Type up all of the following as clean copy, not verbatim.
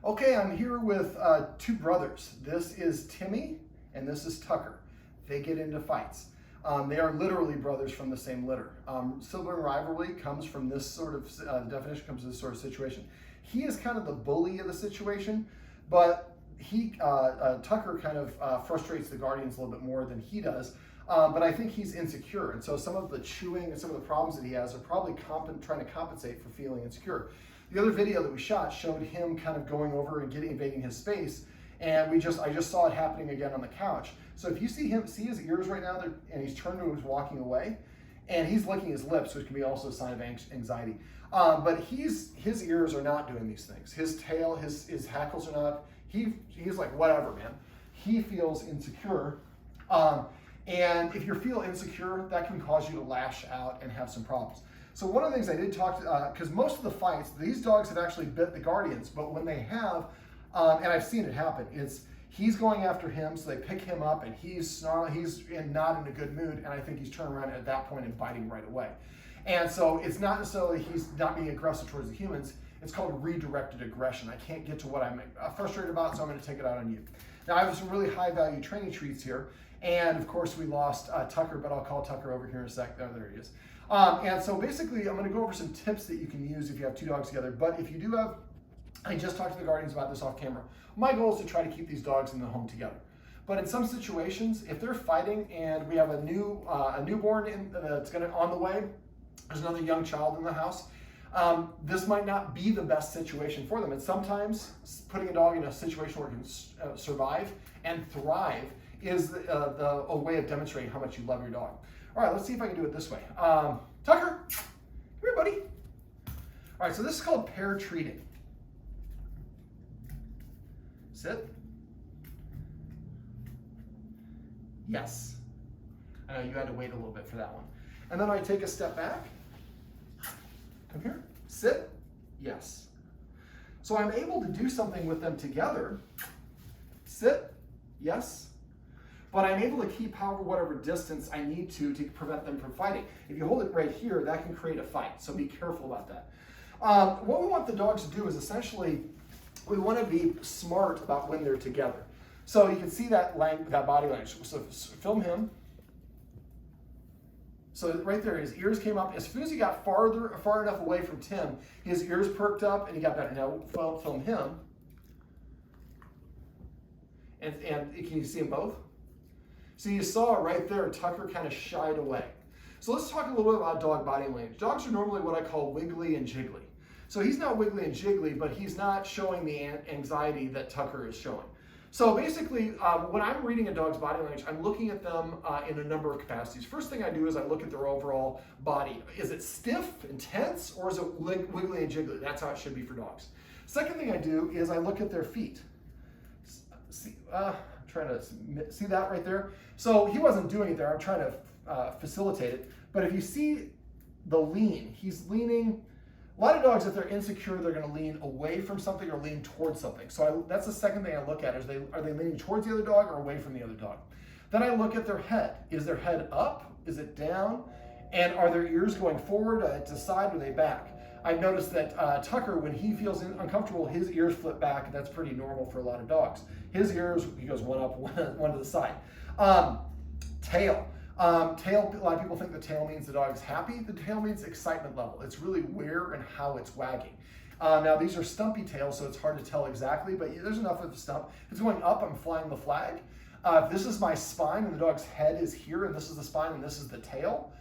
Okay, I'm here with two brothers. This is Timmy and this is Tucker. They get into fights. They are literally brothers from the same litter. Sibling rivalry comes from this sort of, the definition comes from this sort of situation. He is kind of the bully of the situation, but Tucker kind of frustrates the guardians a little bit more than he does. But I think he's insecure, and so some of the chewing and some of the problems that he has are probably trying to compensate for feeling insecure. The other video that we shot showed him kind of going over and invading his space, and I just saw it happening again on the couch. So if you see his ears right now, and he's turned to, he's walking away, and he's licking his lips, which can be also a sign of anxiety. But his ears are not doing these things. His tail, his hackles are not. He's like, whatever, man. He feels insecure. And if you feel insecure, that can cause you to lash out and have some problems. So one of the things I did talk to, because most of the fights, these dogs have actually bit the guardians, but when they have, and I've seen it happen, he's going after him, so they pick him up, and he's snarling, he's not in a good mood, and I think he's turning around at that point and biting right away. And so it's not necessarily he's not being aggressive towards the humans, it's called redirected aggression. I can't get to what I'm frustrated about, so I'm going to take it out on you. Now I have some really high value training treats here, and of course we lost Tucker, but I'll call Tucker over here in a sec. Oh, there he is. And so basically I'm going to go over some tips that you can use if you have two dogs together. But if you do have, I just talked to the guardians about this off camera. My goal is to try to keep these dogs in the home together. But in some situations, if they're fighting and we have a newborn that's on the way, there's another young child in the house, this might not be the best situation for them. And sometimes putting a dog in a situation where it can survive and thrive is a way of demonstrating how much you love your dog. All right, let's see if I can do it this way. Tucker, come here, buddy. All right, so this is called pair treating. Sit. Yes. I know you had to wait a little bit for that one. And then I take a step back. Come here. Sit. Yes. So I'm able to do something with them together. Sit. Yes. But I'm able to keep whatever distance I need to prevent them from fighting. If you hold it right here, that can create a fight, so be careful about that. What we want the dogs to do is essentially, we want to be smart about when they're together. So you can see that body language. So film him. So right there, his ears came up. As soon as he got far enough away from Tim, his ears perked up and he got better. Now film him. And can you see them both? So you saw right there, Tucker kind of shied away. So let's talk a little bit about dog body language. Dogs are normally what I call wiggly and jiggly. So he's not wiggly and jiggly, but he's not showing the anxiety that Tucker is showing. So basically, when I'm reading a dog's body language, I'm looking at them in a number of capacities. First thing I do is I look at their overall body. Is it stiff and tense, or is it wiggly and jiggly? That's how it should be for dogs. Second thing I do is I look at their feet. Trying to see that right there. So he wasn't doing it there. I'm trying to facilitate it. But if you see the lean, he's leaning. A lot of dogs, if they're insecure, they're going to lean away from something or lean towards something. So that's the second thing I look at is are they leaning towards the other dog or away from the other dog? Then I look at their head. Is their head up? Is it down? And are their ears going forward to side or are they back? I've noticed that Tucker, when he feels uncomfortable, his ears flip back. That's pretty normal for a lot of dogs. His ears, he goes one up, one to the side. Tail. Tail, a lot of people think the tail means the dog's happy. The tail means excitement level. It's really where and how it's wagging. Now these are stumpy tails, so it's hard to tell exactly, but there's enough of the stump. If it's going up, I'm flying the flag. If this is my spine and the dog's head is here, and this is the spine and this is the tail,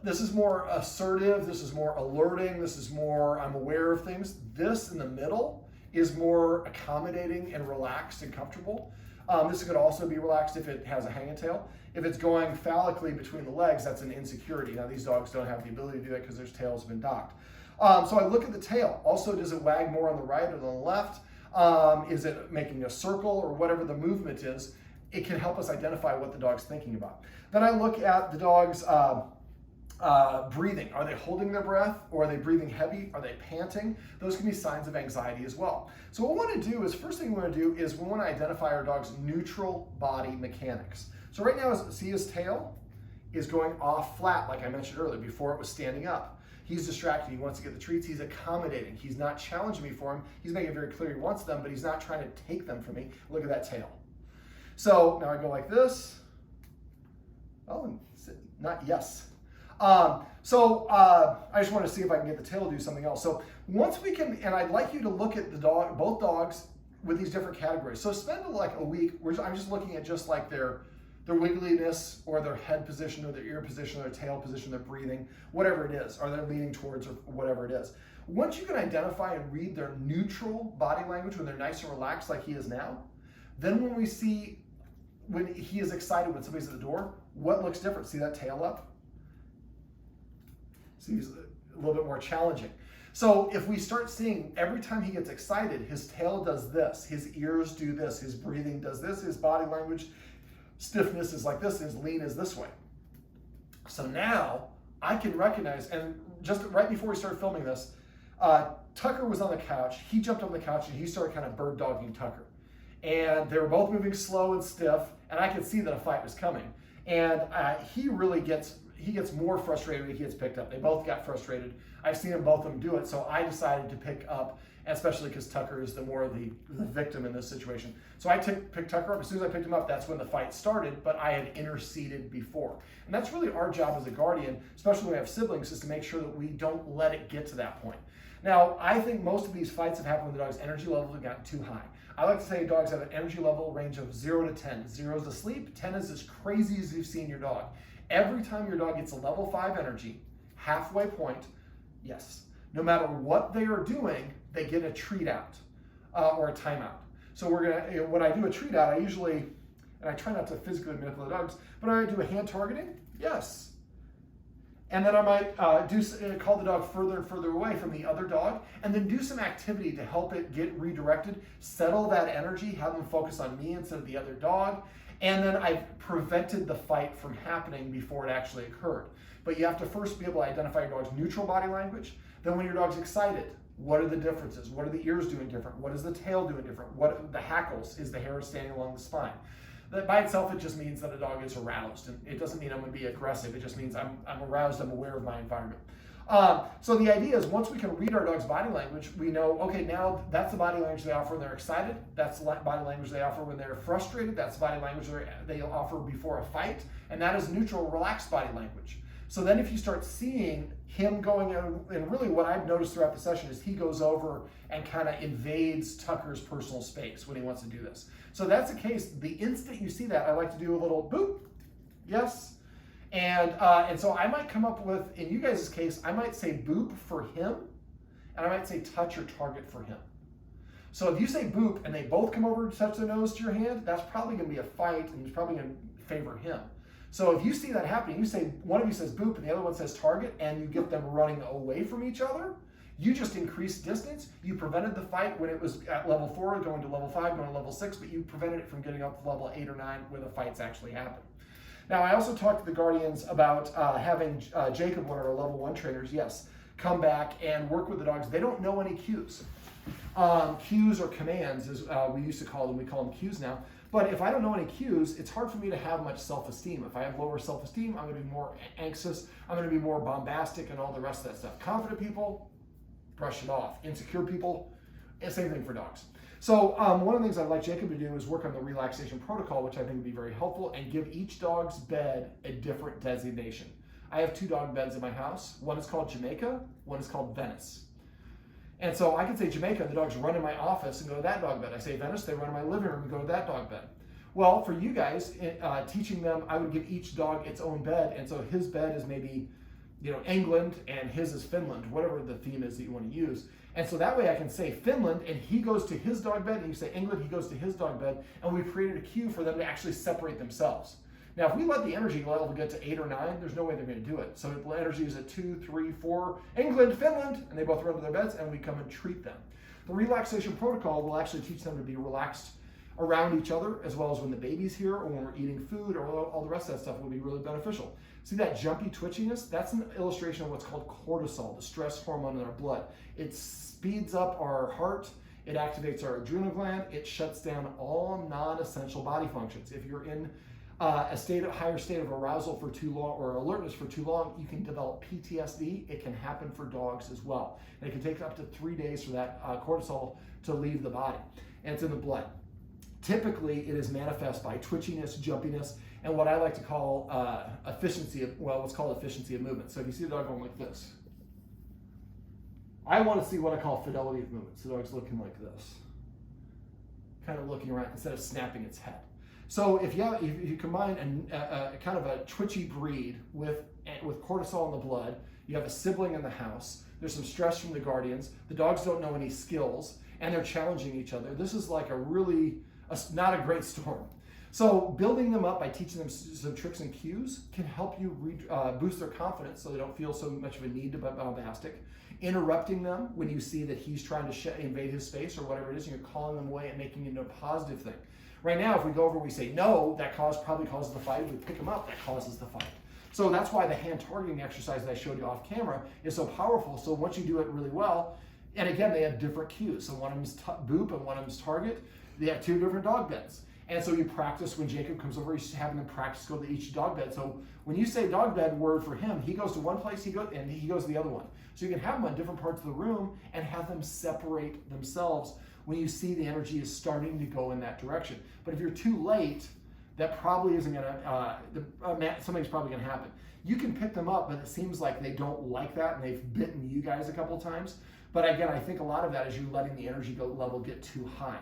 this is more assertive, this is more alerting, this is more I'm aware of things. This in the middle is more accommodating and relaxed and comfortable. This could also be relaxed if it has a hanging tail. If it's going phallically between the legs, that's an insecurity. Now these dogs don't have the ability to do that because their tails have been docked. So I look at the tail. Also, does it wag more on the right or on the left? Is it making a circle or whatever the movement is? It can help us identify what the dog's thinking about. Then I look at the dog's breathing. Are they holding their breath, or are they breathing heavy? Are they panting? Those can be signs of anxiety as well. So what we want to do is, first thing we want to do is we want to identify our dog's neutral body mechanics. So right now, see his tail is going off flat, like I mentioned earlier, before it was standing up. He's distracted. He wants to get the treats. He's accommodating. He's not challenging me for him. He's making it very clear he wants them, but he's not trying to take them from me. Look at that tail. So now I go like this. Oh, not yes. I just want to see if I can get the tail to do something else. So once we can, and I'd like you to look at both dogs with these different categories. So spend like a week, I'm just looking at just like their wiggliness or their head position or their ear position or their tail position, their breathing, whatever it is, or they're leaning towards or whatever it is. Once you can identify and read their neutral body language when they're nice and relaxed like he is now, then when we see when he is excited when somebody's at the door, what looks different? See that tail up? See, he's a little bit more challenging. So if we start seeing every time he gets excited, his tail does this, his ears do this, his breathing does this, his body language stiffness is like this, his lean is this way. So now I can recognize, and just right before we started filming this, Tucker was on the couch. He jumped on the couch and he started kind of bird dogging Tucker. And they were both moving slow and stiff, and I could see that a fight was coming. And he really gets more frustrated when he gets picked up. They both got frustrated. I've seen both of them do it, so I decided to pick up, especially because Tucker is the victim in this situation. So I picked Tucker up. As soon as I picked him up, that's when the fight started, but I had interceded before. And that's really our job as a guardian, especially when we have siblings, is to make sure that we don't let it get to that point. Now, I think most of these fights have happened when the dog's energy levels have gotten too high. I like to say dogs have an energy level range of 0 to 10. 0 is asleep, 10 is as crazy as you've seen your dog. Every time your dog gets a level 5 energy, halfway point, yes. No matter what they are doing, they get a treat out or a timeout. So when I do a treat out, I usually, and I try not to physically manipulate dogs, but I do a hand targeting, yes. And then I might call the dog further and further away from the other dog, and then do some activity to help it get redirected, settle that energy, have them focus on me instead of the other dog. And then I've prevented the fight from happening before it actually occurred. But you have to first be able to identify your dog's neutral body language. Then when your dog's excited, what are the differences? What are the ears doing different? What is the tail doing different? What are the hackles? Is the hair standing along the spine? That by itself, it just means that a dog is aroused. And it doesn't mean I'm going to be aggressive. It just means I'm aroused, I'm aware of my environment. So the idea is once we can read our dog's body language, we know, okay, now that's the body language they offer when they're excited. That's the body language they offer when they're frustrated. That's the body language they offer before a fight. And that is neutral, relaxed body language. So then if you start seeing him going in, and really what I've noticed throughout the session is he goes over and kind of invades Tucker's personal space when he wants to do this. So that's the case. The instant you see that, I like to do a little boop, yes. And so I might come up with, in you guys' case, I might say boop for him, and I might say touch or target for him. So if you say boop and they both come over to touch their nose to your hand, that's probably going to be a fight, and it's probably going to favor him. So if you see that happening, you say, one of you says boop and the other one says target, and you get them running away from each other, you just increased distance. You prevented the fight when it was at level 4, going to level 5, going to level 6, but you prevented it from getting up to level 8 or 9 where the fights actually happen. Now, I also talked to the guardians about having Jacob, one of our level 1 trainers, yes, come back and work with the dogs. They don't know any cues. Cues or commands, as we used to call them. We call them cues now. But if I don't know any cues, it's hard for me to have much self-esteem. If I have lower self-esteem, I'm going to be more anxious. I'm going to be more bombastic and all the rest of that stuff. Confident people, brush it off. Insecure people, same thing for dogs. So one of the things I'd like Jacob to do is work on the relaxation protocol, which I think would be very helpful, and give each dog's bed a different designation. I have 2 dog beds in my house. One is called Jamaica, one is called Venice. And so I can say Jamaica, and the dogs run in my office and go to that dog bed. I say Venice, they run in my living room and go to that dog bed. Well, for you guys, teaching them, I would give each dog its own bed, and so his bed is maybe, England, and his is Finland, whatever the theme is that you want to use. And so that way I can say Finland, and he goes to his dog bed, and you say England, he goes to his dog bed, and we've created a cue for them to actually separate themselves. Now, if we let the energy level get to 8 or 9, there's no way they're going to do it. So the energy is at 2, 3, 4, England, Finland, and they both run to their beds, and we come and treat them. The relaxation protocol will actually teach them to be relaxed around each other, as well as when the baby's here or when we're eating food, or all the rest of that stuff will be really beneficial. See that jumpy twitchiness? That's an illustration of what's called cortisol, the stress hormone in our blood. It speeds up our heart, it activates our adrenal gland, it shuts down all non-essential body functions. If you're in higher state of arousal for too long or alertness for too long, you can develop PTSD. It can happen for dogs as well. And it can take up to 3 days for that cortisol to leave the body, and it's in the blood. Typically, it is manifest by twitchiness, jumpiness, and what I like to call what's called efficiency of movement. So if you see the dog going like this, I want to see what I call fidelity of movements. The dog's looking like this, kind of looking around instead of snapping its head. So if you combine a kind of a twitchy breed with cortisol in the blood, you have a sibling in the house, there's some stress from the guardians, the dogs don't know any skills, and they're challenging each other. This is like not a great storm. So building them up by teaching them some tricks and cues can help you boost their confidence so they don't feel so much of a need to be bombastic. Interrupting them when you see that he's trying to invade his space or whatever it is, and you're calling them away and making it into a positive thing. Right now, if we go over, we say no, that probably causes the fight. If we pick them up, that causes the fight. So that's why the hand targeting exercise that I showed you off camera is so powerful. So once you do it really well, and again, they have different cues. So one of them's boop and one of them's target. They have 2 different dog beds. And so you practice when Jacob comes over, he's having them practice go to each dog bed. So when you say dog bed word for him, he goes to one place, he goes to the other one. So you can have them on different parts of the room and have them separate themselves when you see the energy is starting to go in that direction. But if you're too late, that probably isn't gonna, something's probably gonna happen. You can pick them up, but it seems like they don't like that and they've bitten you guys a couple times. But again, I think a lot of that is you letting the energy level get too high.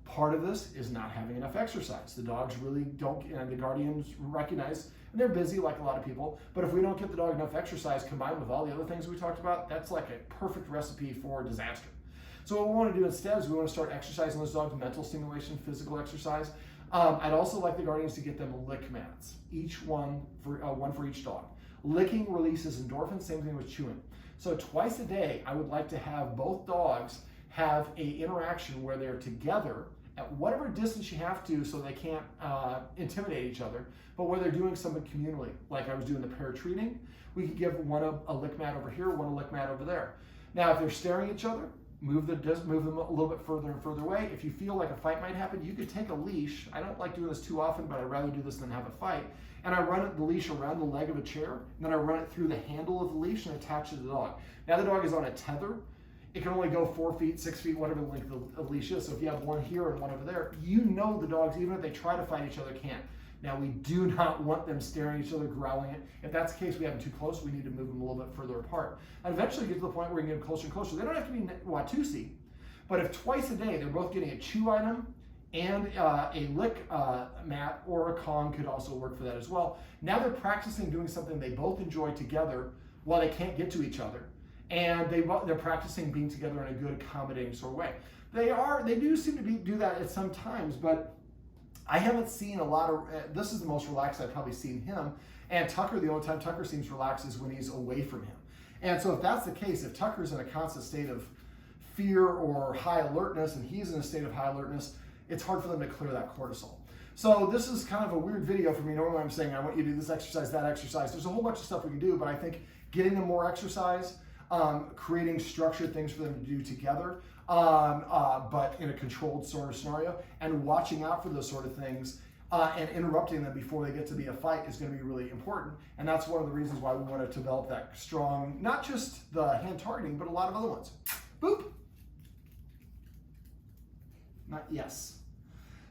Part of this is not having enough exercise. The dogs really don't, and the guardians recognize, and they're busy like a lot of people, but if we don't get the dog enough exercise combined with all the other things we talked about, that's like a perfect recipe for disaster. So what we want to do instead is we want to start exercising those dogs, mental stimulation, physical exercise. I'd also like the guardians to get them lick mats, one for each dog. Licking releases endorphins, same thing with chewing. So twice a day, I would like to have both dogs have an interaction where they're together at whatever distance you have to so they can't intimidate each other, but where they're doing something communally. Like I was doing the pair treating, we could give one a lick mat over here, one a lick mat over there. Now, if they're staring at each other, move them a little bit further and further away. If you feel like a fight might happen, you could take a leash. I don't like doing this too often, but I'd rather do this than have a fight. And I run the leash around the leg of a chair, and then I run it through the handle of the leash and attach it to the dog. Now the dog is on a tether. It can only go 4 feet, 6 feet, whatever the length of the leash is. So if you have one here and one over there, you know the dogs, even if they try to fight each other, can't. Now, we do not want them staring at each other, growling it. If that's the case, we have them too close, we need to move them a little bit further apart. And eventually get to the point where we can get them closer and closer. They don't have to be Watusi, but if twice a day they're both getting a chew item and a lick mat or a Kong could also work for that as well. Now they're practicing doing something they both enjoy together while they can't get to each other. And they're practicing being together in a good, accommodating sort of way. They do seem to do that at some times, but I haven't seen a lot of, this is the most relaxed I've probably seen him. And Tucker, the only time Tucker seems relaxed is when he's away from him. And so if that's the case, if Tucker's in a constant state of fear or high alertness and he's in a state of high alertness, it's hard for them to clear that cortisol. So this is kind of a weird video for me. Normally I'm saying I want you to do this exercise, that exercise. There's a whole bunch of stuff we can do, but I think getting them more exercise, creating structured things for them to do together, but in a controlled sort of scenario, and watching out for those sort of things and interrupting them before they get to be a fight is going to be really important. And that's one of the reasons why we want to develop that strong, not just the hand targeting, but a lot of other ones. Boop. Not yes.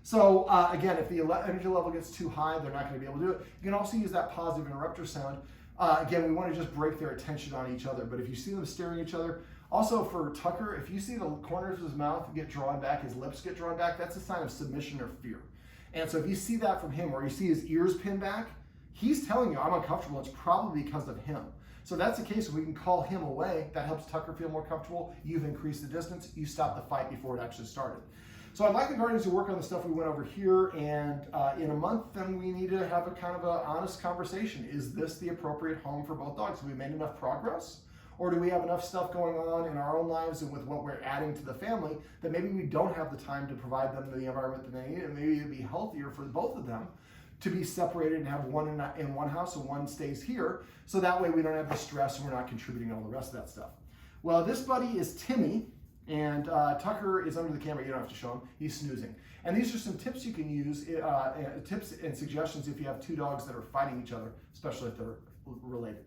So again, if the energy level gets too high, they're not going to be able to do it. You can also use that positive interrupter sound. Again, we want to just break their attention on each other. But if you see them staring at each other, also for Tucker, if you see the corners of his mouth get drawn back, his lips get drawn back, that's a sign of submission or fear. And so if you see that from him, or you see his ears pinned back, he's telling you, I'm uncomfortable. It's probably because of him. So if that's the case, we can call him away. That helps Tucker feel more comfortable. You've increased the distance. You stop the fight before it actually started. So I'd like the guardians to work on the stuff we went over here, and in a month, then we need to have a kind of an honest conversation. Is this the appropriate home for both dogs? Have we made enough progress? Or do we have enough stuff going on in our own lives and with what we're adding to the family that maybe we don't have the time to provide them the environment that they need, and maybe it'd be healthier for both of them to be separated and have one in one house and one stays here, so that way we don't have the stress and we're not contributing all the rest of that stuff. Well, this buddy is Timmy. And Tucker is under the camera. You don't have to show him. He's snoozing. And these are some tips you can use, tips and suggestions if you have two dogs that are fighting each other, especially if they're related.